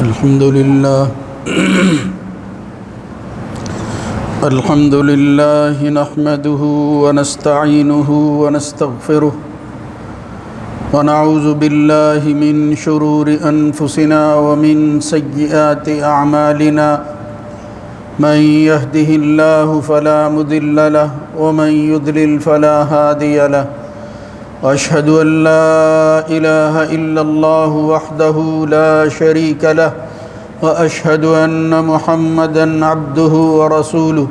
الحمد لله نحمده ونستعينه ونستغفره ونعوذ بالله من شرور أنفسنا ومن سيئات أعمالنا من يهده الله فلا مضل له ومن يضلل فلا هادي له وأشهد أن لا إله إلا الله وحده لا شريك له وأشهد أن محمدًا عبده ورسوله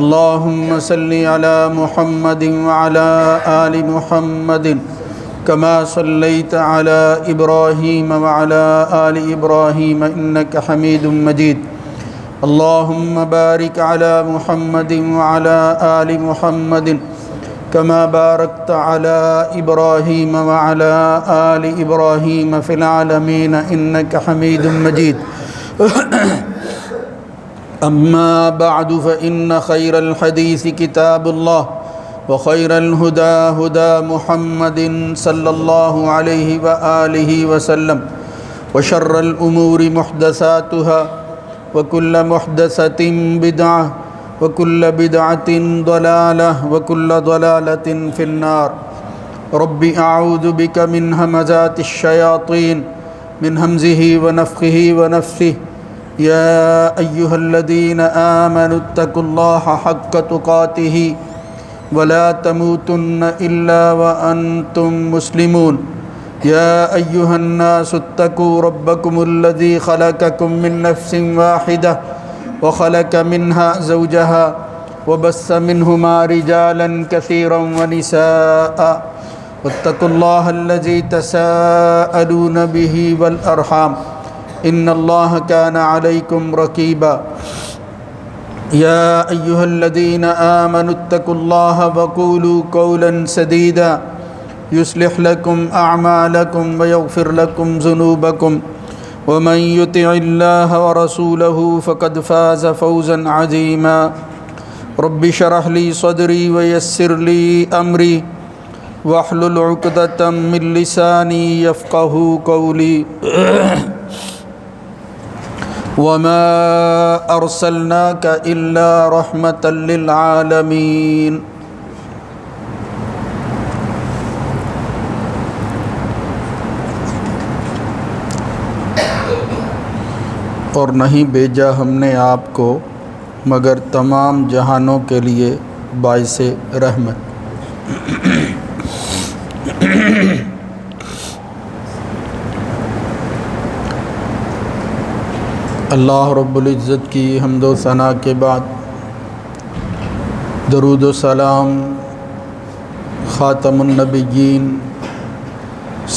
اللهم صل على محمد وعلى آل محمد كما صليت على إبراهيم وعلى آل إبراهيم إنك حميد مجيد اللهم بارك على محمد وعلى آل محمد كما باركت على إبراهيم وعلى آل إبراهيم في العالمين إنك حميد مجيد أما بعد فإن خير الحديث كتاب الله وخير الهدى هدى محمد صلى الله عليه وآله وسلم وشر الأمور محدثاتها وكل محدثة بدعة وكل بدعة ضلالة وكل ضلالة في النار رب أعوذ بك من همزات الشياطين من همزه ونفخه ونفثه يا أيها الذين آمنوا اتقوا الله حق تقاته ولا تموتن إلا وأنتم مسلمون يا أيها الناس اتقوا ربكم الذي خلقكم من نفس واحدة وخلق منها زوجها وبث منهما رجالا كثيرا ونساء واتقوا الله الذي تساءلون به والأرحام إن الله كان عليكم رقيبا يا أيها الذين آمنوا اتقوا الله وقولوا قولا سديدا يصلح لكم أعمالكم ويغفر لكم ذنوبكم ومن يطع الله ورسوله فقد فاز فوزا عظيما رب اشرح لي صدري ويسر لي أمري واحلل عقدة من لساني يفقهوا قولي وما أرسلناك إلا رحمة للعالمين اور نہیں بھیجا ہم نے آپ کو مگر تمام جہانوں کے لیے باعث رحمت۔ اللہ رب العزت کی حمد و ثنا کے بعد درود و سلام خاتم النبیین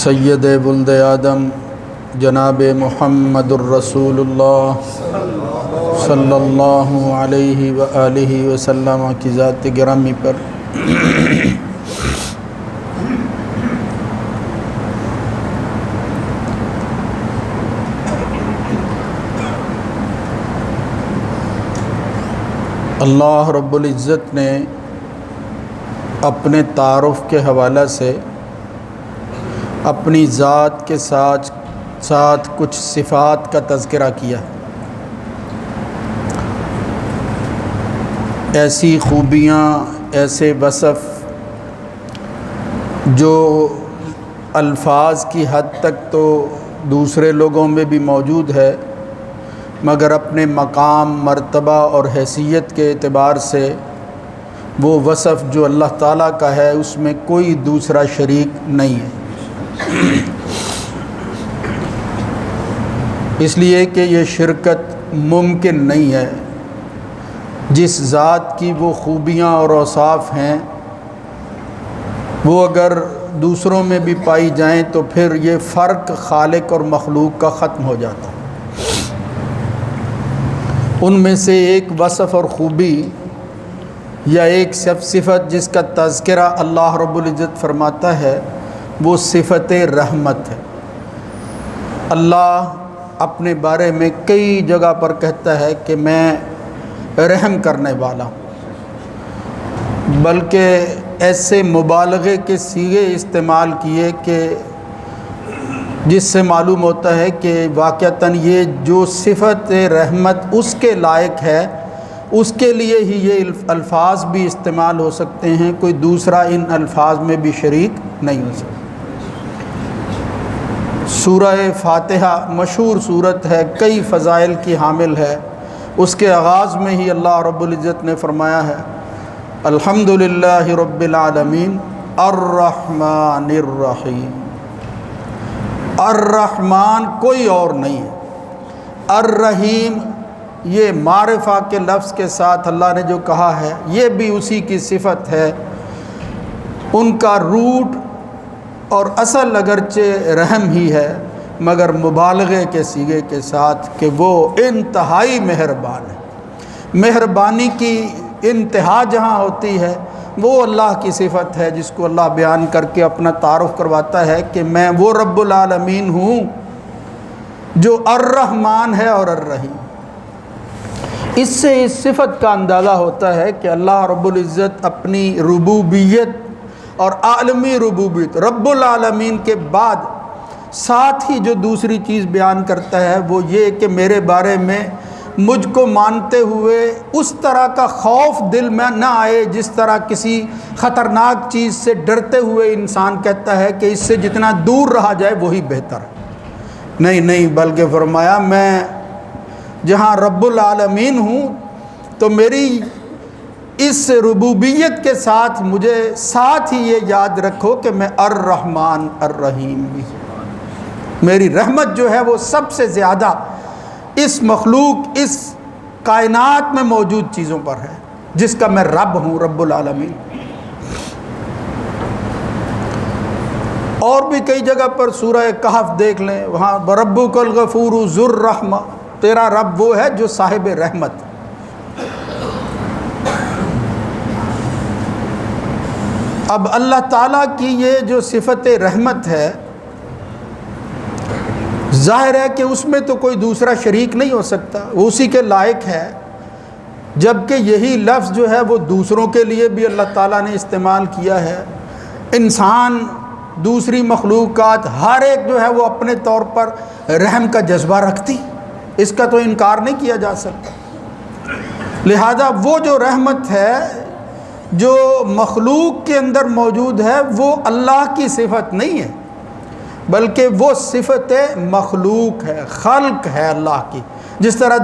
سید ولد آدم جناب محمد الرسول اللہ صلی اللہ علیہ وآلہ وسلم کی ذات گرامی پر اللہ رب العزت نے اپنے تعارف کے حوالہ سے اپنی ذات کے ساتھ کچھ صفات کا تذکرہ کیا، ایسی خوبیاں، ایسے وصف جو الفاظ کی حد تک تو دوسرے لوگوں میں بھی موجود ہے، مگر اپنے مقام، مرتبہ اور حیثیت کے اعتبار سے وہ وصف جو اللہ تعالیٰ کا ہے اس میں کوئی دوسرا شریک نہیں ہے، اس لیے کہ یہ شرکت ممکن نہیں ہے۔ جس ذات کی وہ خوبیاں اور اوصاف ہیں وہ اگر دوسروں میں بھی پائی جائیں تو پھر یہ فرق خالق اور مخلوق کا ختم ہو جاتا ہے۔ ان میں سے ایک وصف اور خوبی یا ایک صفت جس کا تذکرہ اللہ رب العزت فرماتا ہے وہ صفت رحمت ہے۔ اللہ اپنے بارے میں کئی جگہ پر کہتا ہے کہ میں رحم کرنے والا ہوں، بلکہ ایسے مبالغے کے صیغے استعمال کیے کہ جس سے معلوم ہوتا ہے کہ واقعتاً یہ جو صفت رحمت اس کے لائق ہے، اس کے لیے ہی یہ الفاظ بھی استعمال ہو سکتے ہیں، کوئی دوسرا ان الفاظ میں بھی شریک نہیں ہو سکتا۔ سورہ فاتحہ مشہور صورت ہے، کئی فضائل کی حامل ہے۔ اس کے آغاز میں ہی اللہ رب العزت نے فرمایا ہے الحمدللہ رب العالمین الرحمن الرحیم۔ الرحمن کوئی اور نہیں ہے، الرحیم یہ معرفہ کے لفظ کے ساتھ اللہ نے جو کہا ہے یہ بھی اسی کی صفت ہے۔ ان کا روٹ اور اصل اگرچہ رحم ہی ہے مگر مبالغے کے صیغے کے ساتھ کہ وہ انتہائی مہربان ہے۔ مہربانی کی انتہا جہاں ہوتی ہے وہ اللہ کی صفت ہے، جس کو اللہ بیان کر کے اپنا تعارف کرواتا ہے کہ میں وہ رب العالمین ہوں جو الرحمن ہے اور الرحیم۔ اس سے اس صفت کا اندازہ ہوتا ہے کہ اللہ رب العزت اپنی ربوبیت اور عالمی ربوبیت رب العالمین کے بعد ساتھ ہی جو دوسری چیز بیان کرتا ہے وہ یہ کہ میرے بارے میں مجھ کو مانتے ہوئے اس طرح کا خوف دل میں نہ آئے جس طرح کسی خطرناک چیز سے ڈرتے ہوئے انسان کہتا ہے کہ اس سے جتنا دور رہا جائے وہی بہتر ہے۔ نہیں، بلکہ فرمایا میں جہاں رب العالمین ہوں تو میری اس ربوبیت کے ساتھ مجھے ساتھ ہی یہ یاد رکھو کہ میں الرحمن الرحیم بھی ہوں۔ میری رحمت جو ہے وہ سب سے زیادہ اس مخلوق اس کائنات میں موجود چیزوں پر ہے، جس کا میں رب ہوں، رب العالمین۔ اور بھی کئی جگہ پر سورہ کہف دیکھ لیں، وہاں ربک الغفور ذو الرحمہ، تیرا رب وہ ہے جو صاحب رحمت۔ اب اللہ تعالیٰ کی یہ جو صفت رحمت ہے ظاہر ہے کہ اس میں تو کوئی دوسرا شریک نہیں ہو سکتا، وہ اسی کے لائق ہے، جبکہ یہی لفظ جو ہے وہ دوسروں کے لیے بھی اللہ تعالیٰ نے استعمال کیا ہے۔ انسان، دوسری مخلوقات، ہر ایک جو ہے وہ اپنے طور پر رحم کا جذبہ رکھتی، اس کا تو انکار نہیں کیا جا سکتا۔ لہذا وہ جو رحمت ہے جو مخلوق کے اندر موجود ہے وہ اللہ کی صفت نہیں ہے، بلکہ وہ صفت مخلوق ہے، خلق ہے اللہ کی۔ جس طرح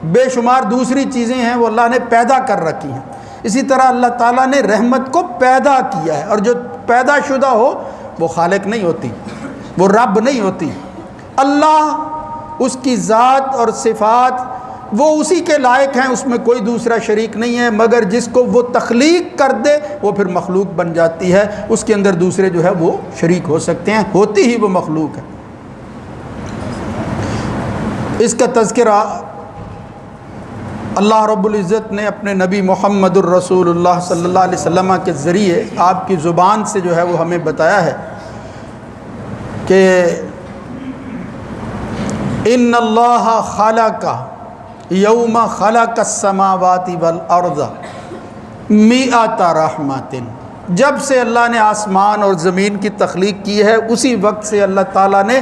بے شمار دوسری چیزیں ہیں وہ اللہ نے پیدا کر رکھی ہیں، اسی طرح اللہ تعالیٰ نے رحمت کو پیدا کیا ہے، اور جو پیدا شدہ ہو وہ خالق نہیں ہوتی، وہ رب نہیں ہوتی۔ اللہ، اس کی ذات اور صفات وہ اسی کے لائق ہیں، اس میں کوئی دوسرا شریک نہیں ہے، مگر جس کو وہ تخلیق کر دے وہ پھر مخلوق بن جاتی ہے، اس کے اندر دوسرے جو ہے وہ شریک ہو سکتے ہیں، ہوتی ہی وہ مخلوق ہے۔ اس کا تذکرہ اللہ رب العزت نے اپنے نبی محمد الرسول اللہ صلی اللہ علیہ وسلم کے ذریعے آپ کی زبان سے جو ہے وہ ہمیں بتایا ہے کہ ان اللہ خلق یوم خلق السماوات والارض مئۃ رحمت، جب سے اللہ نے آسمان اور زمین کی تخلیق کی ہے اسی وقت سے اللہ تعالیٰ نے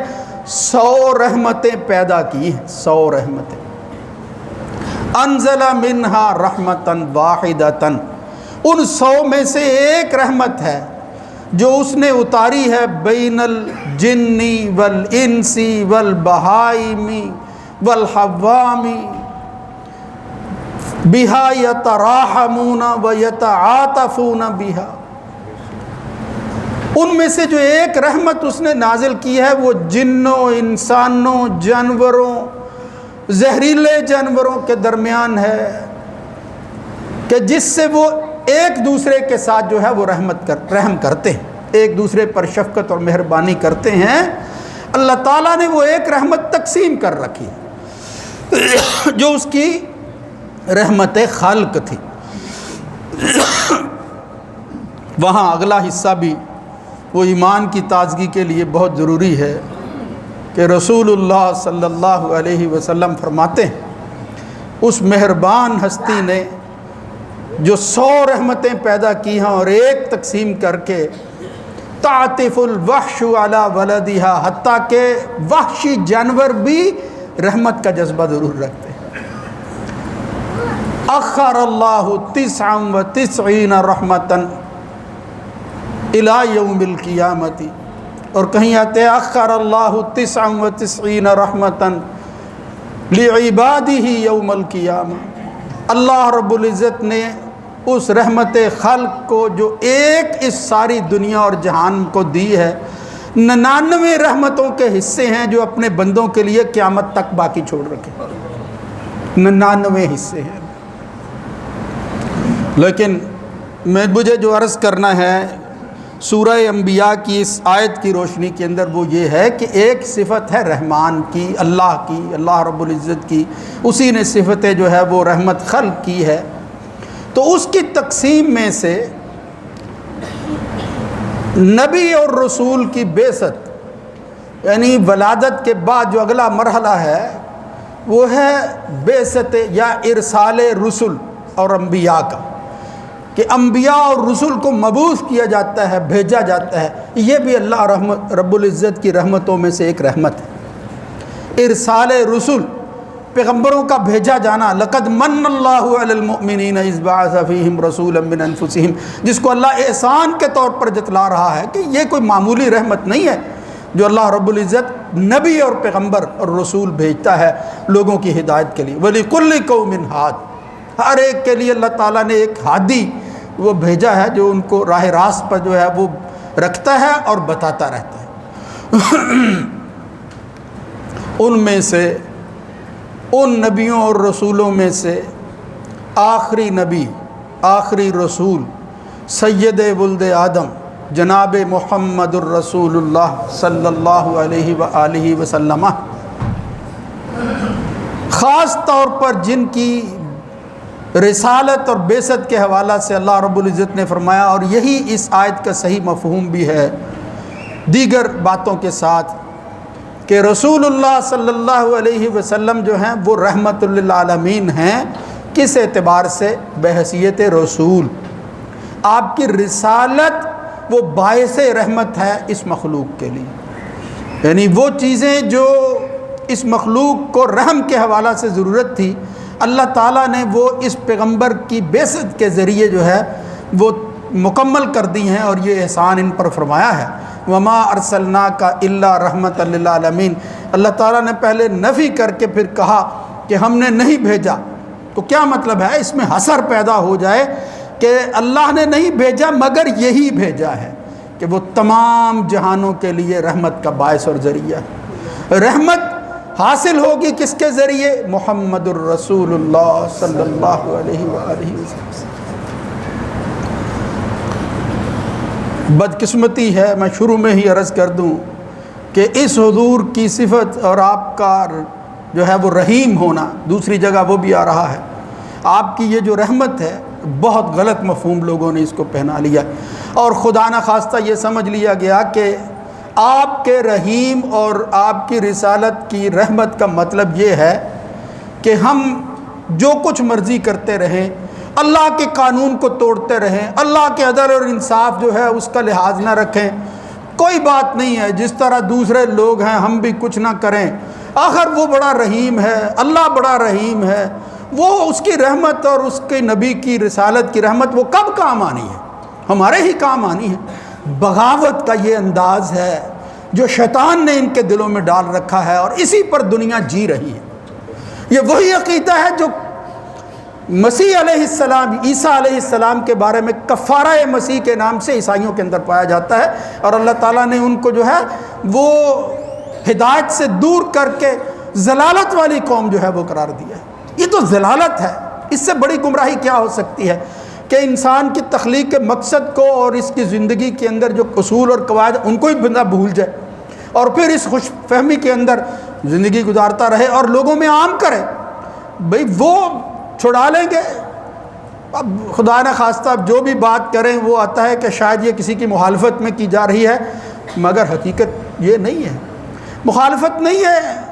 100 رحمتیں پیدا کی ہیں، 100 رحمتیں۔ انزل منہا رحمتاً واحدتاً، ان 100 میں سے ایک رحمت ہے جو اس نے اتاری ہے بین الجن والانس والبہائم والحوام بہا یتراحمون ویتعاطفون بہا۔ ان میں سے جو ایک رحمت اس نے نازل کی ہے وہ جنوں، انسانوں، جانوروں، زہریلے جانوروں کے درمیان ہے، کہ جس سے وہ ایک دوسرے کے ساتھ جو ہے وہ رحم کرتے ہیں، ایک دوسرے پر شفقت اور مہربانی کرتے ہیں۔ اللہ تعالیٰ نے وہ ایک رحمت تقسیم کر رکھی ہے جو اس کی رحمت خلق تھی۔ وہاں اگلا حصہ بھی وہ ایمان کی تازگی کے لیے بہت ضروری ہے کہ رسول اللہ صلی اللہ علیہ وسلم فرماتے ہیں اس مہربان ہستی نے جو 100 رحمتیں پیدا کی ہیں اور ایک تقسیم کر کے تعطف الوحش علی ولدہا، حتیٰ کہ وحشی جانور بھی رحمت کا جذبہ ضرور رکھتے ہیں۔ اخر اللہ 99 رحمتاً الی یوم القیامت، اور کہیں آتے ہیں اخر اللہ 99 رحمتاً لعبادہ یوم القیامہ، اللہ رب العزت نے اس رحمت خلق کو جو ایک اس ساری دنیا اور جہان کو دی ہے، 99 رحمتوں کے حصے ہیں جو اپنے بندوں کے لیے قیامت تک باقی چھوڑ رکھے، 99 حصے ہیں۔ لیکن مجھے جو عرض کرنا ہے سورہ انبیاء کی اس آیت کی روشنی کے اندر، وہ یہ ہے کہ ایک صفت ہے رحمان کی، اللہ رب العزت کی، اسی نے صفتیں جو ہے وہ رحمت خلق کی ہے۔ تو اس کی تقسیم میں سے نبی اور رسول کی بعثت، یعنی ولادت کے بعد جو اگلا مرحلہ ہے وہ ہے بعثت یا ارسال رسل اور انبیاء کا، کہ انبیاء اور رسول کو مبعوث کیا جاتا ہے، بھیجا جاتا ہے۔ یہ بھی اللہ رب العزت کی رحمتوں میں سے ایک رحمت ہے، ارسال رسل، پیغمبروں کا بھیجا جانا۔ لقد من اللہ علی المؤمنین اذ بعث فیہم رسولا من انفسہم، جس کو اللہ احسان کے طور پر جتلا رہا ہے کہ یہ کوئی معمولی رحمت نہیں ہے جو اللہ رب العزت نبی اور پیغمبر اور رسول بھیجتا ہے لوگوں کی ہدایت کے لیے۔ وَلِكُلِّ قَوْمٍ ہَادٍ، ہر ایک کے لیے اللہ تعالیٰ نے ایک ہادی وہ بھیجا ہے جو ان کو راہ راست پر جو ہے وہ رکھتا ہے اور بتاتا رہتا ہے۔ ان میں سے، ان نبیوں اور رسولوں میں سے آخری نبی، آخری رسول سید ولد آدم جناب محمد الرسول اللہ صلی اللہ علیہ وآلہ وسلم، خاص طور پر جن کی رسالت اور بعثت کے حوالہ سے اللہ رب العزت نے فرمایا، اور یہی اس آیت کا صحیح مفہوم بھی ہے دیگر باتوں کے ساتھ، کہ رسول اللہ صلی اللہ علیہ وسلم جو ہیں وہ رحمت للعالمین ہیں۔ کس اعتبار سے؟ بحیثیت رسول، آپ کی رسالت وہ باعث رحمت ہے اس مخلوق کے لیے، یعنی وہ چیزیں جو اس مخلوق کو رحم کے حوالہ سے ضرورت تھی، اللہ تعالیٰ نے وہ اس پیغمبر کی بعثت کے ذریعے جو ہے وہ مکمل کر دی ہیں، اور یہ احسان ان پر فرمایا ہے۔ وما ارسلناک الا رحمۃ للعالمین، اللہ تعالیٰ نے پہلے نفی کر کے پھر کہا کہ ہم نے نہیں بھیجا، تو کیا مطلب ہے؟ اس میں حسر پیدا ہو جائے کہ اللہ نے نہیں بھیجا مگر یہی بھیجا ہے کہ وہ تمام جہانوں کے لیے رحمت کا باعث اور ذریعہ ہے۔ رحمت حاصل ہوگی کس کے ذریعے؟ محمد الرسول اللہ صلی اللہ علیہ وآلہ وسلم۔ بدقسمتی ہے، میں شروع میں ہی عرض کر دوں کہ اس حضور کی صفت اور آپ کا جو ہے وہ رحیم ہونا، دوسری جگہ وہ بھی آ رہا ہے، آپ کی یہ جو رحمت ہے بہت غلط مفہوم لوگوں نے اس کو پہنا لیا، اور خدا نخواستہ یہ سمجھ لیا گیا کہ آپ کے رحیم اور آپ کی رسالت کی رحمت کا مطلب یہ ہے کہ ہم جو کچھ مرضی کرتے رہیں، اللہ کے قانون کو توڑتے رہیں، اللہ کے عدل اور انصاف جو ہے اس کا لحاظ نہ رکھیں، کوئی بات نہیں ہے، جس طرح دوسرے لوگ ہیں ہم بھی کچھ نہ کریں، آخر وہ بڑا رحیم ہے، اللہ بڑا رحیم ہے، وہ اس کی رحمت اور اس کے نبی کی رسالت کی رحمت وہ کب کام آنی ہے؟ ہمارے ہی کام آنی ہے۔ بغاوت کا یہ انداز ہے جو شیطان نے ان کے دلوں میں ڈال رکھا ہے، اور اسی پر دنیا جی رہی ہے۔ یہ وہی عقیدہ ہے جو مسیح علیہ السلام، عیسیٰ علیہ السلام کے بارے میں کفارہ مسیح کے نام سے عیسائیوں کے اندر پایا جاتا ہے، اور اللہ تعالیٰ نے ان کو جو ہے وہ ہدایت سے دور کر کے ضلالت والی قوم جو ہے وہ قرار دیا ہے۔ یہ تو ضلالت ہے، اس سے بڑی گمراہی کیا ہو سکتی ہے کہ انسان کی تخلیق کے مقصد کو اور اس کی زندگی کے اندر جو اصول اور قواعد ان کو ہی بندہ بھول جائے، اور پھر اس خوش فہمی کے اندر زندگی گزارتا رہے اور لوگوں میں عام کرے۔ بھئی وہ چھڑا لیں گے، اب خدا نہ خواستہ جو بھی بات کریں وہ آتا ہے کہ شاید یہ کسی کی مخالفت میں کی جا رہی ہے، مگر حقیقت یہ نہیں ہے، مخالفت نہیں ہے۔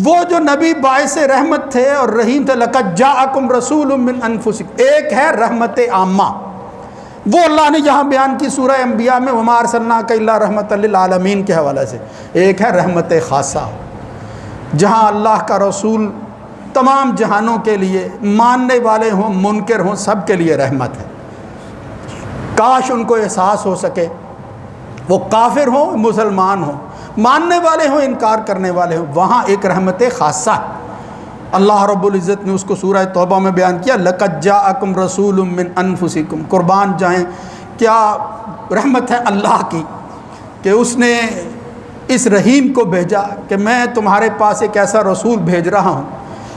وہ جو نبی باعث رحمت تھے اور رحیم تھے، لقد جاءکم رسول من انفسکم، ایک ہے رحمت عامہ، وہ اللہ نے یہاں بیان کی سورہ انبیاء میں وما ارسلناک الا رحمۃ للعالمین کے حوالے سے. ایک ہے رحمت خاصہ، جہاں اللہ کا رسول تمام جہانوں کے لیے، ماننے والے ہوں منکر ہوں سب کے لیے رحمت ہے. کاش ان کو احساس ہو سکے، وہ کافر ہوں مسلمان ہوں، ماننے والے ہوں انکار کرنے والے ہوں، وہاں ایک رحمت خاصہ ہے. اللہ رب العزت نے اس کو سورہ توبہ میں بیان کیا، لَقَدْ جَاءَكُمْ رَسُولٌ مِّنْ أَنفُسِكُمْ. قربان جائیں، کیا رحمت ہے اللہ کی کہ اس نے اس رحیم کو بھیجا کہ میں تمہارے پاس ایک ایسا رسول بھیج رہا ہوں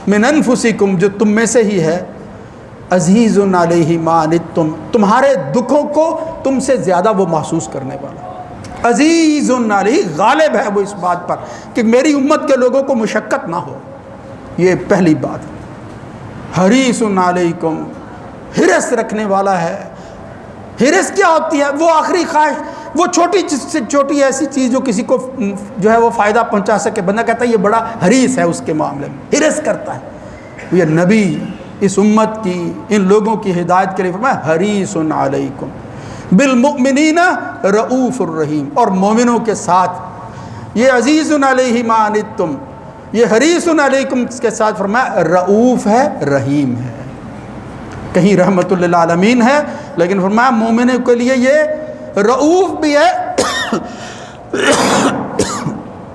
من انفسکم، جو تم میں سے ہی ہے، عزیز علیہ ما عنتم، تمہارے دکھوں کو تم سے زیادہ وہ محسوس کرنے والا. عزیز علیہ، غالب ہے وہ اس بات پر کہ میری امت کے لوگوں کو مشقت نہ ہو. یہ پہلی بات. حریص علیکم، حرص رکھنے والا ہے. حرص کیا ہوتی ہے؟ وہ آخری خواہش، وہ چھوٹی سے چھوٹی ایسی چیز جو کسی کو جو ہے وہ فائدہ پہنچا سکے، بندہ کہتا ہے یہ بڑا حریص ہے اس کے معاملے میں، حرص کرتا ہے. یہ نبی اس امت کی، ان لوگوں کی ہدایت کے لیے فرمایا حریص علیکم بالمؤمنین رؤوف الرحیم، اور مومنوں کے ساتھ یہ عزیز علیہ ما عنتم، یہ حریص علیکم کے ساتھ فرمایا رؤوف ہے، رحیم ہے. کہیں رحمت للعالمین ہے، لیکن فرمایا مومنوں کے لیے یہ رؤوف بھی ہے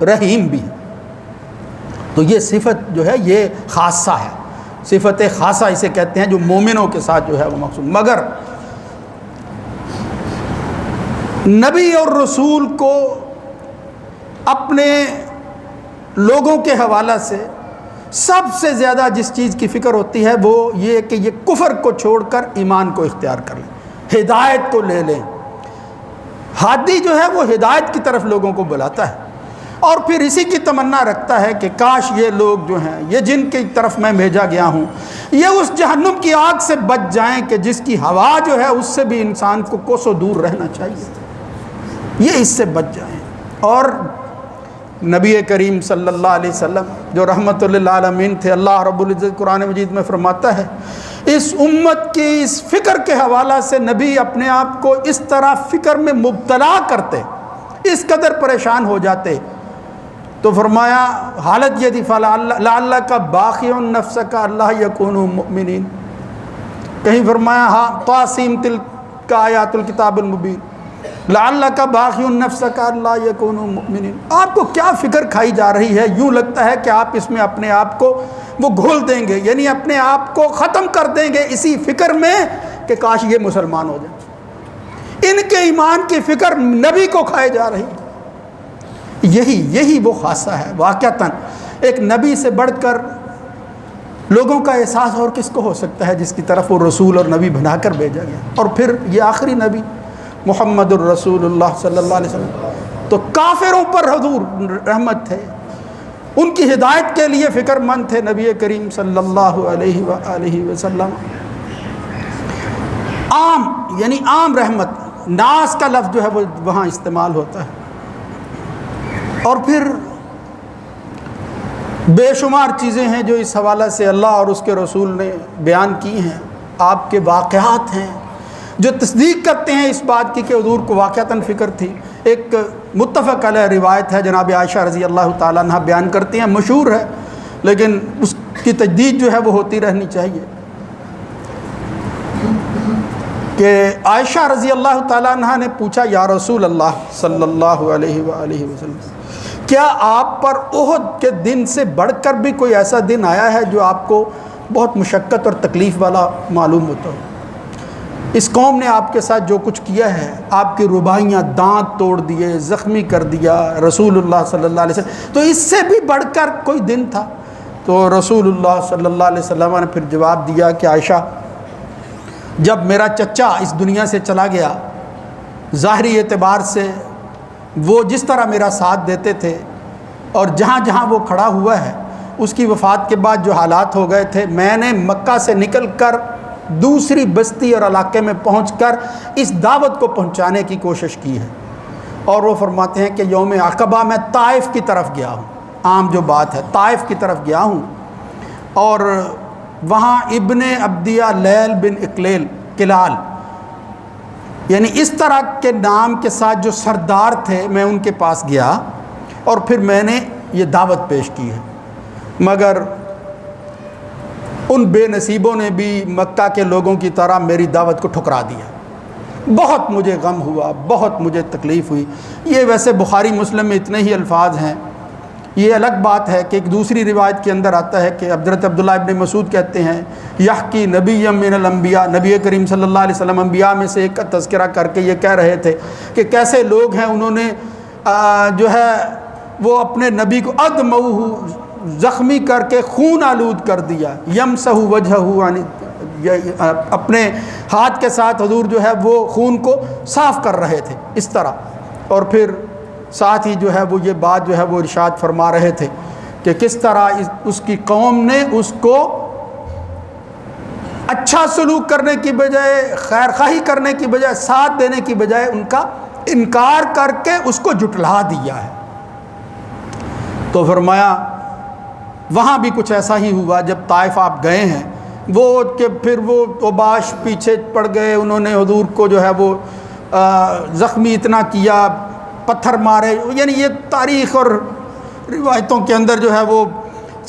رحیم بھی ہے. تو یہ صفت جو ہے یہ خاصہ ہے، صفت خاصہ اسے کہتے ہیں جو مومنوں کے ساتھ جو ہے وہ مقصود. مگر نبی اور رسول کو اپنے لوگوں کے حوالہ سے سب سے زیادہ جس چیز کی فکر ہوتی ہے وہ یہ کہ یہ کفر کو چھوڑ کر ایمان کو اختیار کر لیں، ہدایت کو لے لیں. ہادی جو ہے وہ ہدایت کی طرف لوگوں کو بلاتا ہے، اور پھر اسی کی تمنا رکھتا ہے کہ کاش یہ لوگ جو ہیں، یہ جن کی طرف میں بھیجا گیا ہوں، یہ اس جہنم کی آگ سے بچ جائیں کہ جس کی ہوا جو ہے اس سے بھی انسان کو کوسوں دور رہنا چاہیے، یہ اس سے بچ جائیں. اور نبی کریم صلی اللہ علیہ وسلم جو رحمت للعالمین تھے، اللہ رب العزت قرآن مجید میں فرماتا ہے اس امت کی اس فکر کے حوالہ سے نبی اپنے آپ کو اس طرح فکر میں مبتلا کرتے، اس قدر پریشان ہو جاتے. تو فرمایا حالت یہ تھی لعلک باخع نفسک الا یکونوا مؤمنین. کہیں فرمایا ہاں طاسیم تلک آیات الکتاب المبین، لعلک باخع نفسک الا یکونوا مؤمنین. آپ کو کیا فکر کھائی جا رہی ہے؟ یوں لگتا ہے کہ آپ اس میں اپنے آپ کو وہ گھول دیں گے، یعنی اپنے آپ کو ختم کر دیں گے اسی فکر میں کہ کاش یہ مسلمان ہو جائیں. ان کے ایمان کی فکر نبی کو کھائے جا رہی. یہی وہ خاصہ ہے واقعتاً. ایک نبی سے بڑھ کر لوگوں کا احساس اور کس کو ہو سکتا ہے جس کی طرف وہ رسول اور نبی بنا کر بھیجا گیا. اور پھر یہ آخری نبی محمد الرسول اللہ صلی اللہ علیہ وسلم تو کافروں پر حضور رحمت تھے، ان کی ہدایت کے لیے فکر مند تھے نبی کریم صلی اللہ علیہ وآلہ وسلم. عام یعنی عام رحمت، ناس کا لفظ جو ہے وہ وہاں استعمال ہوتا ہے. اور پھر بے شمار چیزیں ہیں جو اس حوالے سے اللہ اور اس کے رسول نے بیان کی ہیں. آپ کے واقعات ہیں جو تصدیق کرتے ہیں اس بات کی کہ حضور کو واقعتاً فکر تھی. ایک متفق علیہ روایت ہے، جناب عائشہ رضی اللہ تعالیٰ عنہ بیان کرتی ہیں، مشہور ہے لیکن اس کی تجدید جو ہے وہ ہوتی رہنی چاہیے، کہ عائشہ رضی اللہ تعالیٰ عنہ نے پوچھا یا رسول اللہ صلی اللہ علیہ وآلہ وسلم، کیا آپ پر احد کے دن سے بڑھ کر بھی کوئی ایسا دن آیا ہے جو آپ کو بہت مشقت اور تکلیف والا معلوم ہوتا ہو؟ اس قوم نے آپ کے ساتھ جو کچھ کیا ہے، آپ کی رباعیاں دانت توڑ دیے، زخمی کر دیا رسول اللہ صلی اللہ علیہ وسلم، تو اس سے بھی بڑھ کر کوئی دن تھا؟ تو رسول اللہ صلی اللہ علیہ وسلم نے پھر جواب دیا کہ عائشہ، جب میرا چچا اس دنیا سے چلا گیا، ظاہری اعتبار سے وہ جس طرح میرا ساتھ دیتے تھے اور جہاں جہاں وہ کھڑا ہوا ہے، اس کی وفات کے بعد جو حالات ہو گئے تھے، میں نے مکہ سے نکل کر دوسری بستی اور علاقے میں پہنچ کر اس دعوت کو پہنچانے کی کوشش کی ہے. اور وہ فرماتے ہیں کہ یوم عقبہ میں طائف کی طرف گیا ہوں، عام جو بات ہے طائف کی طرف گیا ہوں، اور وہاں ابن عبدیہ لیل بن کلال یعنی اس طرح کے نام کے ساتھ جو سردار تھے میں ان کے پاس گیا اور پھر میں نے یہ دعوت پیش کی ہے، مگر ان بے نصیبوں نے بھی مکہ کے لوگوں کی طرح میری دعوت کو ٹھکرا دیا۔ بہت مجھے غم ہوا، بہت مجھے تکلیف ہوئی۔ یہ ویسے بخاری مسلم میں اتنے ہی الفاظ ہیں۔ یہ الگ بات ہے کہ ایک دوسری روایت کے اندر آتا ہے کہ حضرت عبداللہ ابن مسعود کہتے ہیں یحکی نبی من الانبیاء، نبی کریم صلی اللہ علیہ وسلم انبیاء میں سے ایک کا تذکرہ کر کے یہ کہہ رہے تھے کہ کیسے لوگ ہیں، انہوں نے جو ہے وہ اپنے نبی کو ادموہ زخمی کر کے خون آلود کر دیا، یمسح وجہہ، اپنے ہاتھ کے ساتھ حضور جو ہے وہ خون کو صاف کر رہے تھے اس طرح، اور پھر ساتھ ہی جو ہے وہ یہ بات جو ہے وہ ارشاد فرما رہے تھے کہ کس طرح اس کی قوم نے اس کو اچھا سلوک کرنے کی بجائے، خیر خواہی کرنے کی بجائے، ساتھ دینے کی بجائے ان کا انکار کر کے اس کو جھٹلا دیا ہے۔ تو فرمایا وہاں بھی کچھ ایسا ہی ہوا جب طائف آپ گئے ہیں، وہ کہ پھر وہ اوباش پیچھے پڑ گئے، انہوں نے حضور کو جو ہے وہ زخمی اتنا کیا، پتھر مارے، یعنی یہ تاریخ اور روایتوں کے اندر جو ہے وہ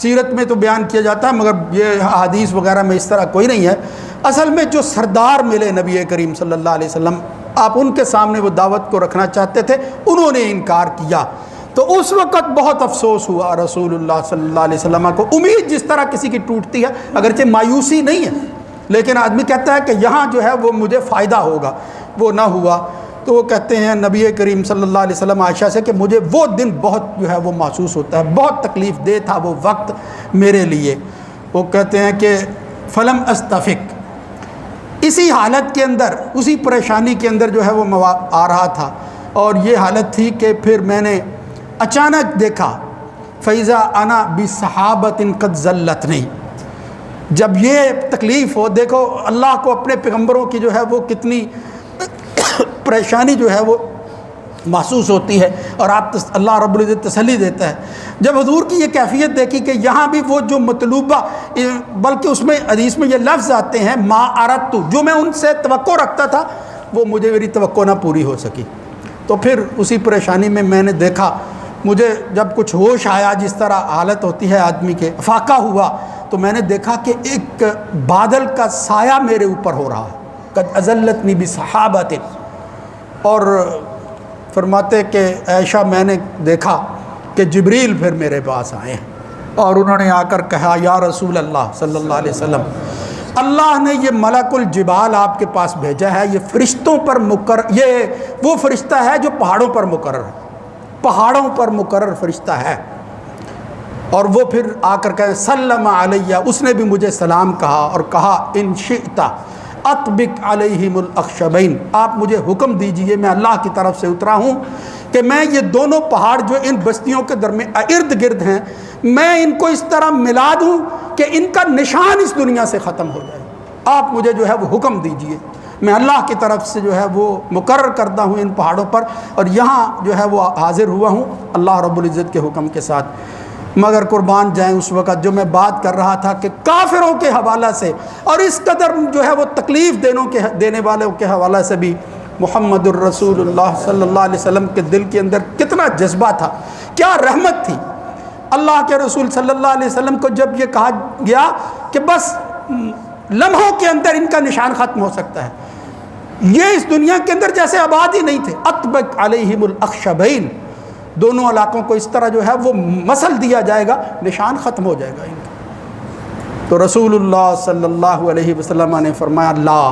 سیرت میں تو بیان کیا جاتا ہے، مگر یہ حدیث وغیرہ میں اس طرح کوئی نہیں ہے۔ اصل میں جو سردار ملے نبی کریم صلی اللہ علیہ وسلم، آپ ان کے سامنے وہ دعوت کو رکھنا چاہتے تھے، انہوں نے انکار کیا، تو اس وقت بہت افسوس ہوا رسول اللہ صلی اللہ علیہ وسلم کو۔ امید جس طرح کسی کی ٹوٹتی ہے، اگرچہ مایوسی نہیں ہے، لیکن آدمی کہتا ہے کہ یہاں جو ہے وہ مجھے فائدہ ہوگا، وہ نہ ہوا۔ تو وہ کہتے ہیں نبی کریم صلی اللہ علیہ وسلم عائشہ سے کہ مجھے وہ دن بہت جو ہے وہ محسوس ہوتا ہے، بہت تکلیف دہ تھا وہ وقت میرے لیے۔ وہ کہتے ہیں کہ فلم استفق، اسی حالت کے اندر، اسی پریشانی کے اندر جو ہے وہ آ رہا تھا، اور یہ حالت تھی کہ پھر میں نے اچانک دیکھا فیضا انا بصحابۃ قد ذلتنی، جب یہ تکلیف ہو، دیکھو اللہ کو اپنے پیغمبروں کی جو ہے وہ کتنی پریشانی جو ہے وہ محسوس ہوتی ہے، اور آپ اللہ رب العزت تسلی دیتا ہے۔ جب حضور کی یہ کیفیت دیکھی کہ یہاں بھی وہ جو مطلوبہ، بلکہ اس میں حدیث میں یہ لفظ آتے ہیں ما اردت، جو میں ان سے توقع رکھتا تھا وہ مجھے میری توقع نہ پوری ہو سکی، تو پھر اسی پریشانی میں نے دیکھا، مجھے جب کچھ ہوش آیا، جس طرح حالت ہوتی ہے آدمی کے، افاقہ ہوا، تو میں نے دیکھا کہ ایک بادل کا سایہ میرے اوپر ہو رہا ہے، قد اذلتنی بصحابۃ، اور فرماتے کہ عائشہ میں نے دیکھا کہ جبریل پھر میرے پاس آئے ہیں، اور انہوں نے آ کر کہا یا رسول اللہ صلی اللہ علیہ وسلم، اللہ نے یہ ملک الجبال آپ کے پاس بھیجا ہے، یہ فرشتوں پر یہ وہ فرشتہ ہے جو پہاڑوں پر مقرر ہے، پہاڑوں پر مقرر فرشتہ ہے۔ اور وہ پھر آ کر کہے سلم علیہ، اس نے بھی مجھے سلام کہا اور کہا ان شئت اطبق علیہم الاخشبین، آپ مجھے حکم دیجئے، میں اللہ کی طرف سے اترا ہوں کہ میں یہ دونوں پہاڑ جو ان بستیوں کے درمیان ارد گرد ہیں، میں ان کو اس طرح ملا دوں کہ ان کا نشان اس دنیا سے ختم ہو جائے، آپ مجھے جو ہے وہ حکم دیجئے، میں اللہ کی طرف سے جو ہے وہ مقرر کرتا ہوں ان پہاڑوں پر، اور یہاں جو ہے وہ حاضر ہوا ہوں اللہ رب العزت کے حکم کے ساتھ۔ مگر قربان جائیں اس وقت جو میں بات کر رہا تھا کہ کافروں کے حوالہ سے اور اس قدر جو ہے وہ تکلیف دینے والوں کے حوالہ سے بھی محمد الرسول اللہ صلی اللہ علیہ وسلم کے دل کے اندر کتنا جذبہ تھا، کیا رحمت تھی۔ اللہ کے رسول صلی اللہ علیہ وسلم کو جب یہ کہا گیا کہ بس لمحوں کے اندر ان کا نشان ختم ہو سکتا ہے، یہ اس دنیا کے اندر جیسے آباد ہی نہیں تھے، اطبق علیہم الاخشبین، دونوں علاقوں کو اس طرح جو ہے وہ مسل دیا جائے گا، نشان ختم ہو جائے گا ان کا۔ تو رسول اللہ صلی اللہ علیہ وسلم نے فرمایا لا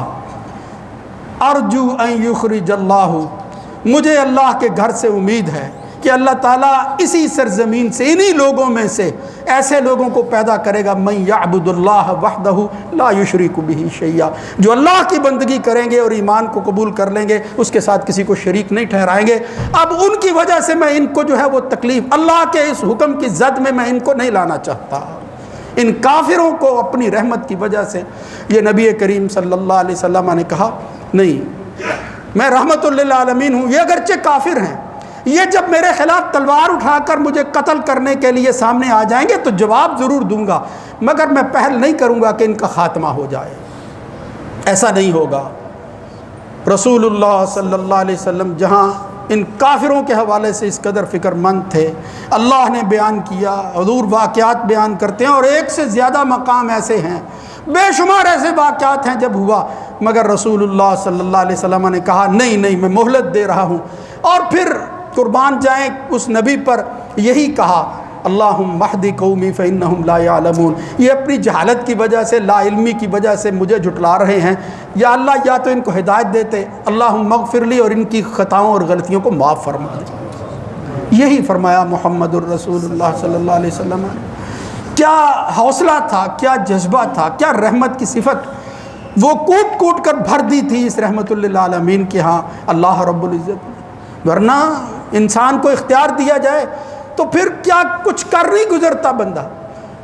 ارجو ان یخرج اللہ، مجھے اللہ کے گھر سے امید ہے کہ اللہ تعالیٰ اسی سرزمین سے، انہی لوگوں میں سے ایسے لوگوں کو پیدا کرے گا من یعبد اللہ وحدہ لا یشرک بہ شیئا، جو اللہ کی بندگی کریں گے اور ایمان کو قبول کر لیں گے، اس کے ساتھ کسی کو شریک نہیں ٹھہرائیں گے۔ اب ان کی وجہ سے میں ان کو جو ہے وہ تکلیف، اللہ کے اس حکم کی زد میں میں ان کو نہیں لانا چاہتا، ان کافروں کو اپنی رحمت کی وجہ سے۔ یہ نبی کریم صلی اللہ علیہ وسلم نے کہا نہیں، میں رحمت للعالمین ہوں، یہ اگرچہ کافر ہیں، یہ جب میرے خلاف تلوار اٹھا کر مجھے قتل کرنے کے لیے سامنے آ جائیں گے تو جواب ضرور دوں گا، مگر میں پہل نہیں کروں گا کہ ان کا خاتمہ ہو جائے، ایسا نہیں ہوگا۔ رسول اللہ صلی اللہ علیہ وسلم جہاں ان کافروں کے حوالے سے اس قدر فکر مند تھے، اللہ نے بیان کیا، حضور واقعات بیان کرتے ہیں، اور ایک سے زیادہ مقام ایسے ہیں، بے شمار ایسے واقعات ہیں جب ہوا، مگر رسول اللہ صلی اللہ علیہ وسلم نے کہا نہیں میں مہلت دے رہا ہوں، اور پھر قربان جائیں اس نبی پر یہی کہا اللہم اہد قومی فانہم لا یعلمون، یہ اپنی جہالت کی وجہ سے، لا علمی کی وجہ سے مجھے جھٹلا رہے ہیں، یا اللہ یا تو ان کو ہدایت دیتے، اللہم اغفر لی، اور ان کی خطاؤں اور غلطیوں کو معاف فرما دے۔ یہی فرمایا محمد الرسول اللہ صلی اللہ علیہ وسلم نے۔ کیا حوصلہ تھا، کیا جذبہ تھا، کیا رحمت کی صفت وہ کوٹ کوٹ کر بھر دی تھی اس رحمت للعالمین کے ہاں اللہ رب العزت نے۔ ورنہ انسان کو اختیار دیا جائے تو پھر کیا کچھ کر نہیں گزرتا بندہ،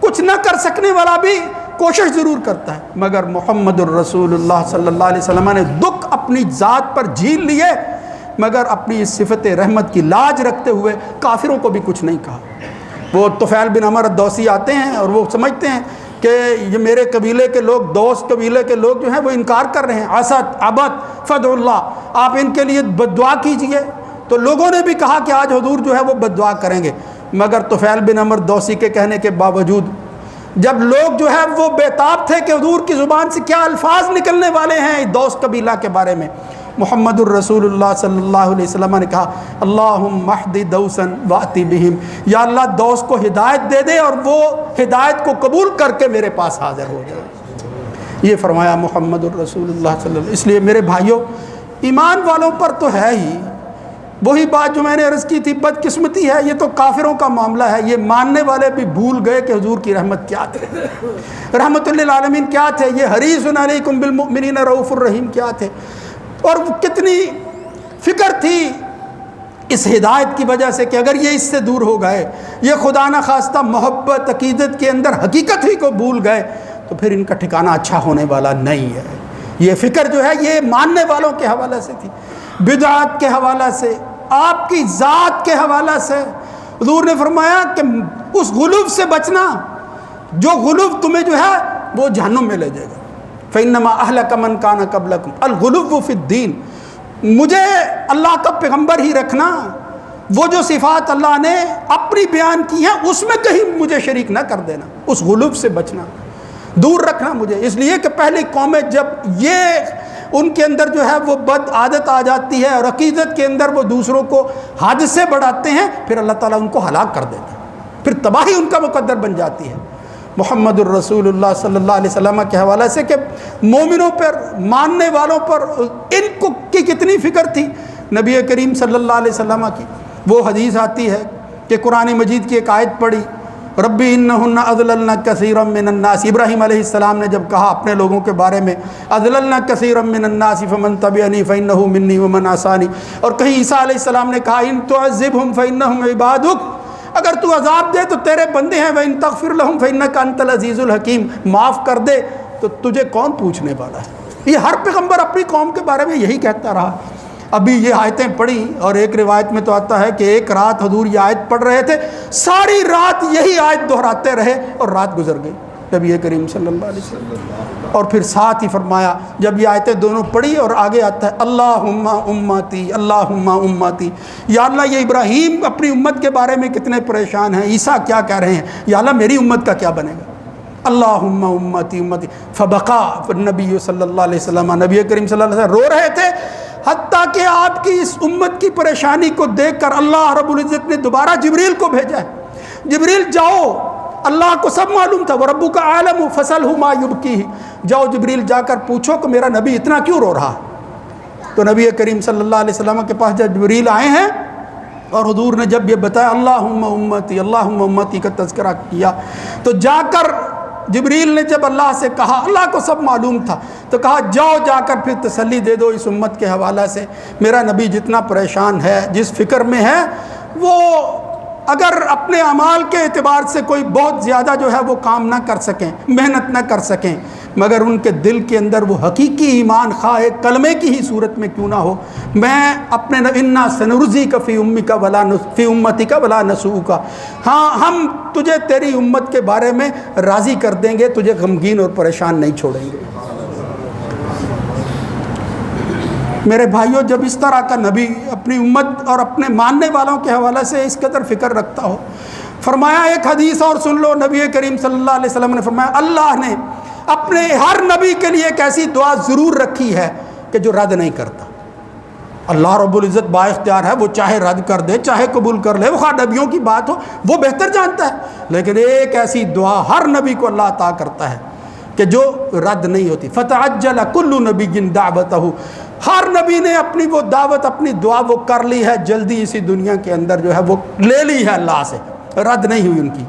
کچھ نہ کر سکنے والا بھی کوشش ضرور کرتا ہے، مگر محمد الرسول اللہ صلی اللہ علیہ وسلم نے دکھ اپنی ذات پر جھیل لیے، مگر اپنی اس صفت رحمت کی لاج رکھتے ہوئے کافروں کو بھی کچھ نہیں کہا۔ وہ طفیل بن عمر الدوسی آتے ہیں اور وہ سمجھتے ہیں کہ یہ میرے قبیلے کے لوگ، دوس قبیلے کے لوگ جو ہیں وہ انکار کر رہے ہیں، اسد ابد فدع اللہ، آپ ان کے لیے بد دعا کیجئے۔ تو لوگوں نے بھی کہا کہ آج حضور جو ہے وہ بد دعا کریں گے، مگر طفیل بن عمر دوسی کے کہنے کے باوجود جب لوگ جو ہے وہ بےتاب تھے کہ حضور کی زبان سے کیا الفاظ نکلنے والے ہیں دوس قبیلہ کے بارے میں، محمد الرسول اللہ صلی اللہ علیہ وسلم نے کہا اللہم اہد دوسا واتی بہم، یا اللہ دوس کو ہدایت دے دے اور وہ ہدایت کو قبول کر کے میرے پاس حاضر ہو جائے۔ یہ فرمایا محمد الرسول اللہ صلی اللہ علیہ وسلم۔ اس لیے میرے بھائیوں، ایمان والوں پر تو ہے ہی وہی بات جو میں نے عرض کی تھی، بدقسمتی ہے، یہ تو کافروں کا معاملہ ہے، یہ ماننے والے بھی بھول گئے کہ حضور کی رحمت کیا تھے، رحمت للعالمین کیا تھے، یہ حریص علیکم بالمؤمنین رؤوف الرحیم کیا تھے، اور کتنی فکر تھی اس ہدایت کی وجہ سے کہ اگر یہ اس سے دور ہو گئے، یہ خدا نہ خواستہ محبت عقیدت کے اندر حقیقت ہی کو بھول گئے، تو پھر ان کا ٹھکانہ اچھا ہونے والا نہیں ہے۔ یہ فکر جو ہے یہ ماننے والوں کے حوالے سے تھی، بدعات کے حوالے سے، آپ کی ذات کے حوالے سے۔ حضور نے فرمایا کہ اس غلو سے بچنا، جو غلو تمہیں جو ہے وہ جہنم میں لے جائے گا۔ فَإِنَّمَا أَهْلَكَ مَنْ كَانَ قَبْلَكُمْ الْغُلُوُّ فِي الدِّينِ، مجھے اللہ کا پیغمبر ہی رکھنا، وہ جو صفات اللہ نے اپنی بیان کی ہیں اس میں کہیں مجھے شریک نہ کر دینا، اس غلو سے بچنا، دور رکھنا مجھے۔ اس لیے کہ پہلی قومیں جب یہ ان کے اندر جو ہے وہ بد عادت آ جاتی ہے اور عقیدت کے اندر وہ دوسروں کو حد سے بڑھاتے ہیں، پھر اللہ تعالیٰ ان کو ہلاک کر دیتا ہے، پھر تباہی ان کا مقدر بن جاتی ہے۔ محمد الرسول اللہ صلی اللہ علیہ وسلم کے حوالے سے کہ مومنوں پر، ماننے والوں پر ان کو کی کتنی فکر تھی نبی کریم صلی اللہ علیہ وسلم کی۔ وہ حدیث آتی ہے کہ قرآن مجید کی ایک آیت پڑھی، ربی انہن اضللن کثیرا من الناس، ابراہیم علیہ السلام نے جب کہا اپنے لوگوں کے بارے میں اضللن کثیرا من الناس فمن تبعنی فانہ منی ومن عصانی، اور کہیں عیسیٰ علیہ السلام نے کہا ان تعذبہم فانہم عبادک، اگر تو عذاب دے تو تیرے بندے ہیں، وَإِن تَغْفِرْ لَهُمْ فَإِنَّكَ أَنْتَ الْعَزِيزُ الْحَكِيمُ، معاف کر دے تو تجھے کون پوچھنے والا ہے۔ یہ ہر پیغمبر اپنی قوم کے بارے میں یہی کہتا رہا۔ ابھی یہ آیتیں پڑھی، اور ایک روایت میں تو آتا ہے کہ ایک رات حضور یہ آیت پڑھ رہے تھے، ساری رات یہی آیت دہراتے رہے اور رات گزر گئی نبی کریم صلی اللہ علیہ وسلم۔ اور پھر ساتھ ہی فرمایا جب یہ آیتیں دونوں پڑھی اور آگے آتا ہے اللہم امتی اللہم امتی، یا اللہ یہ ابراہیم اپنی امت کے بارے میں کتنے پریشان ہیں، عیسیٰ کیا کہہ رہے ہیں، یا اللہ میری امت کا کیا بنے گا، اللہم امتی امتی، فبقا نبی صلی اللہ علیہ وسلم، نبی کریم صلی اللہ علیہ وسلم رو رہے تھے، حتیٰ کہ آپ کی اس امت کی پریشانی کو دیکھ کر اللہ رب العزت نے دوبارہ جبریل کو بھیجا ہے، جبریل جاؤ، اللہ کو سب معلوم تھا، وَرَبُّكَ أَعْلَمُ فَاسْأَلْهُ مَا يُبْكِيهِ، جاؤ جبریل جا کر پوچھو کہ میرا نبی اتنا کیوں رو رہا۔ تو نبی کریم صلی اللہ علیہ وسلم کے پاس جب جبریل آئے ہیں اور حضور نے جب یہ بتایا اللہم امتی اللہم امتی کا تذکرہ کیا، تو جا کر جبریل نے جب اللہ سے کہا، اللہ کو سب معلوم تھا، تو کہا جاؤ جا کر پھر تسلی دے دو اس امت کے حوالے سے، میرا نبی جتنا پریشان ہے، جس فکر میں ہے، وہ اگر اپنے اعمال کے اعتبار سے کوئی بہت زیادہ جو ہے وہ کام نہ کر سکیں، محنت نہ کر سکیں، مگر ان کے دل کے اندر وہ حقیقی ایمان خواہ ایک کلمے کی ہی صورت میں کیوں نہ ہو، میں اپنے انا سنرزیک فی امک ولا فی امتک ولا نسوک، ہاں ہم تجھے تیری امت کے بارے میں راضی کر دیں گے، تجھے غمگین اور پریشان نہیں چھوڑیں گے۔ میرے بھائیوں، جب اس طرح کا نبی اپنی امت اور اپنے ماننے والوں کے حوالے سے اس قدر فکر رکھتا ہو، فرمایا ایک حدیث اور سن لو، نبی کریم صلی اللہ علیہ وسلم نے فرمایا اللہ نے اپنے ہر نبی کے لیے ایک ایسی دعا ضرور رکھی ہے کہ جو رد نہیں کرتا۔ اللہ رب العزت با اختیار ہے، وہ چاہے رد کر دے چاہے قبول کر لے، وہ خواہ نبیوں کی بات ہو وہ بہتر جانتا ہے، لیکن ایک ایسی دعا ہر نبی کو اللہ عطا کرتا ہے کہ جو رد نہیں ہوتی۔ فتعجل کل نبی دعوتہ، ہر نبی نے اپنی وہ دعوت اپنی دعا وہ کر لی ہے، جلدی اسی دنیا کے اندر جو ہے وہ لے لی ہے اللہ سے، رد نہیں ہوئی ان کی۔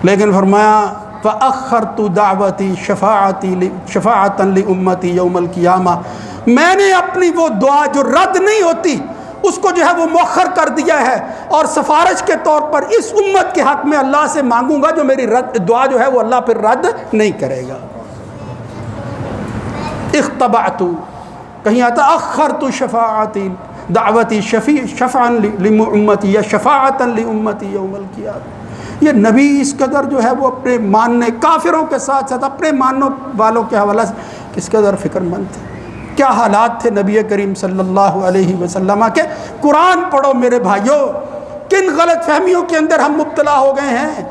لیکن فرمایا فَأَخَّرْتُ دَعْوَتِي شَفَاعَةً لِأُمَّتِي يَوْمَ الْقِيَامَةِ، میں نے اپنی وہ دعا جو رد نہیں ہوتی اس کو جو ہے وہ مؤخر کر دیا ہے، اور سفارش کے طور پر اس امت کے حق میں اللہ سے مانگوں گا جو میری دعا جو ہے وہ اللہ پھر رد نہیں کرے گا۔ اختبعت، کہیں آتا اخرت شفاعتی دعوتی شفعا لامتی یا شفاعتا لامتی یوم القیامہ۔ یہ نبی اس قدر جو ہے وہ اپنے ماننے کافروں کے ساتھ ساتھ اپنے ماننے والوں کے حوالے سے کس قدر فکر مند تھے۔ کیا حالات تھے نبی کریم صلی اللہ علیہ وسلم کے۔ قرآن پڑھو میرے بھائیوں، کن غلط فہمیوں کے اندر ہم مبتلا ہو گئے ہیں،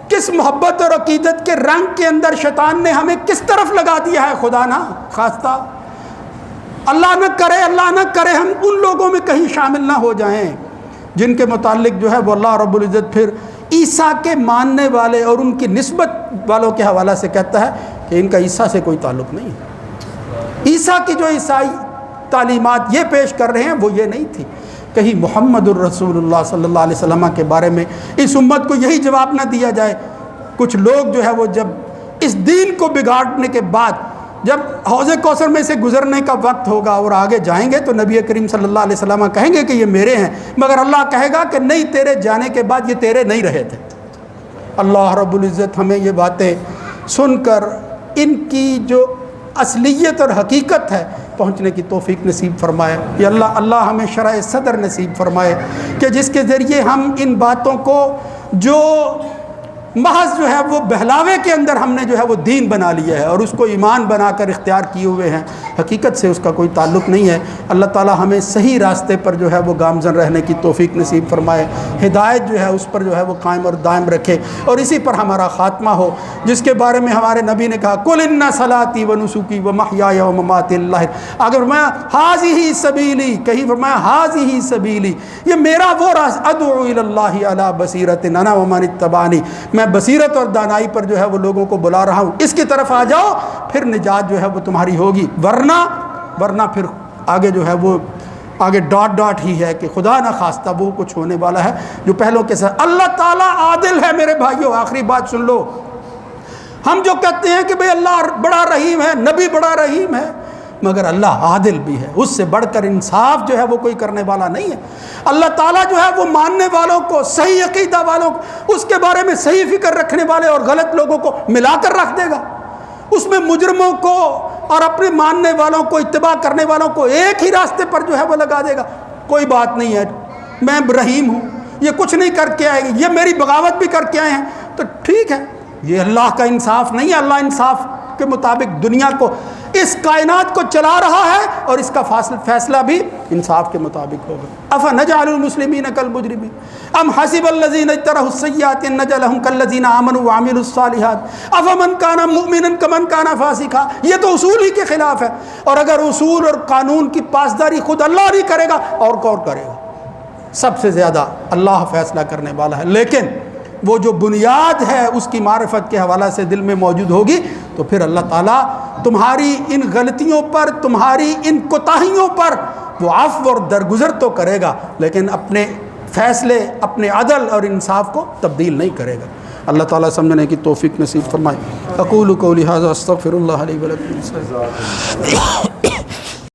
کس محبت اور عقیدت کے رنگ کے اندر شیطان نے ہمیں کس طرف لگا دیا ہے۔ خدا نہ خواستہ، اللہ نہ کرے ہم ان لوگوں میں کہیں شامل نہ ہو جائیں جن کے متعلق جو ہے وہ اللہ رب العزت پھر عیسیٰ کے ماننے والے اور ان کی نسبت والوں کے حوالے سے کہتا ہے کہ ان کا عیسیٰ سے کوئی تعلق نہیں ہے۔ عیسیٰ کی جو عیسائی تعلیمات یہ پیش کر رہے ہیں وہ یہ نہیں تھی۔ کہیں محمد الرسول اللہ صلی اللہ علیہ وسلم کے بارے میں اس امت کو یہی جواب نہ دیا جائے۔ کچھ لوگ جو ہے وہ جب اس دین کو بگاڑنے کے بعد جب حوض کوثر میں سے گزرنے کا وقت ہوگا اور آگے جائیں گے تو نبی کریم صلی اللہ علیہ وسلم کہیں گے کہ یہ میرے ہیں، مگر اللہ کہے گا کہ نہیں، تیرے جانے کے بعد یہ تیرے نہیں رہے تھے۔ اللہ رب العزت ہمیں یہ باتیں سن کر ان کی جو اصلیت اور حقیقت ہے پہنچنے کی توفیق نصیب فرمائے۔ یہ اللہ ہمیں شرح صدر نصیب فرمائے کہ جس کے ذریعے ہم ان باتوں کو جو محض جو ہے وہ بہلاوے کے اندر ہم نے جو ہے وہ دین بنا لیا ہے اور اس کو ایمان بنا کر اختیار کیے ہوئے ہیں، حقیقت سے اس کا کوئی تعلق نہیں ہے۔ اللہ تعالی ہمیں صحیح راستے پر جو ہے وہ گامزن رہنے کی توفیق نصیب فرمائے، ہدایت جو ہے اس پر جو ہے وہ قائم اور دائم رکھے اور اسی پر ہمارا خاتمہ ہو، جس کے بارے میں ہمارے نبی نے کہا قل ان صلاتی و نسکی و محیای و مماتی اللہ، اگر فرمایا ھذہ سبیلی، کہیں فرمایا ھذہ سبیلی، یہ میرا وہ راستہ، ادعو الی اللہ علی بصیرۃ انا ومن اتبعنی، میں بصیرت اور دانائی پر جو ہے وہ لوگوں کو بلا رہا ہوں، اس کی طرف آ جاؤ، پھر نجات جو ہے وہ تمہاری ہوگی، ورنہ پھر آگے جو ہے وہ آگے ڈاٹ ہی ہے کہ خدا نہ خواستہ وہ کچھ ہونے والا ہے جو پہلوں کے ساتھ۔ اللہ تعالیٰ عادل ہے میرے بھائیوں، آخری بات سن لو، ہم جو کہتے ہیں کہ بھئی اللہ بڑا رحیم ہے، نبی بڑا رحیم ہے، مگر اللہ عادل بھی ہے، اس سے بڑھ کر انصاف جو ہے وہ کوئی کرنے والا نہیں ہے۔ اللہ تعالیٰ جو ہے وہ ماننے والوں کو، صحیح عقیدہ والوں کو، اس کے بارے میں صحیح فکر رکھنے والے اور غلط لوگوں کو ملا کر رکھ دے گا، اس میں مجرموں کو اور اپنے ماننے والوں کو، اتباع کرنے والوں کو ایک ہی راستے پر جو ہے وہ لگا دے گا۔ کوئی بات نہیں ہے، میں رحیم ہوں، یہ کچھ نہیں کر کے آئے گی، یہ میری بغاوت بھی کر کے آئے ہیں تو ٹھیک ہے، یہ اللہ کا انصاف نہیں ہے۔ اللہ انصاف کے مطابق دنیا کو، اس کائنات کو چلا رہا ہے اور اس کا فیصلہ بھی انصاف کے مطابق ہوگا۔ افنجعل المسلمین کالمجرمین ام حسب الذین اجترحوا السیئات ان نجعلهم کالذین آمنوا وعملوا الصالحات افمن کان مؤمنا کمن کان فاسقا۔ یہ تو اصول ہی کے خلاف ہے، اور اگر اصول اور قانون کی پاسداری خود اللہ نہیں کرے گا اور کون کرے گا؟ سب سے زیادہ اللہ فیصلہ کرنے والا ہے، لیکن وہ جو بنیاد ہے اس کی معرفت کے حوالے سے دل میں موجود ہوگی تو پھر اللہ تعالیٰ تمہاری ان غلطیوں پر، تمہاری ان کوتاہیوں پر وہ عفو اور درگزر تو کرے گا، لیکن اپنے فیصلے، اپنے عدل اور انصاف کو تبدیل نہیں کرے گا۔ اللہ تعالیٰ سمجھنے کی توفیق نصیب فرمائے۔ اقول قولی ھذا استغفر اللہ لی ولکم۔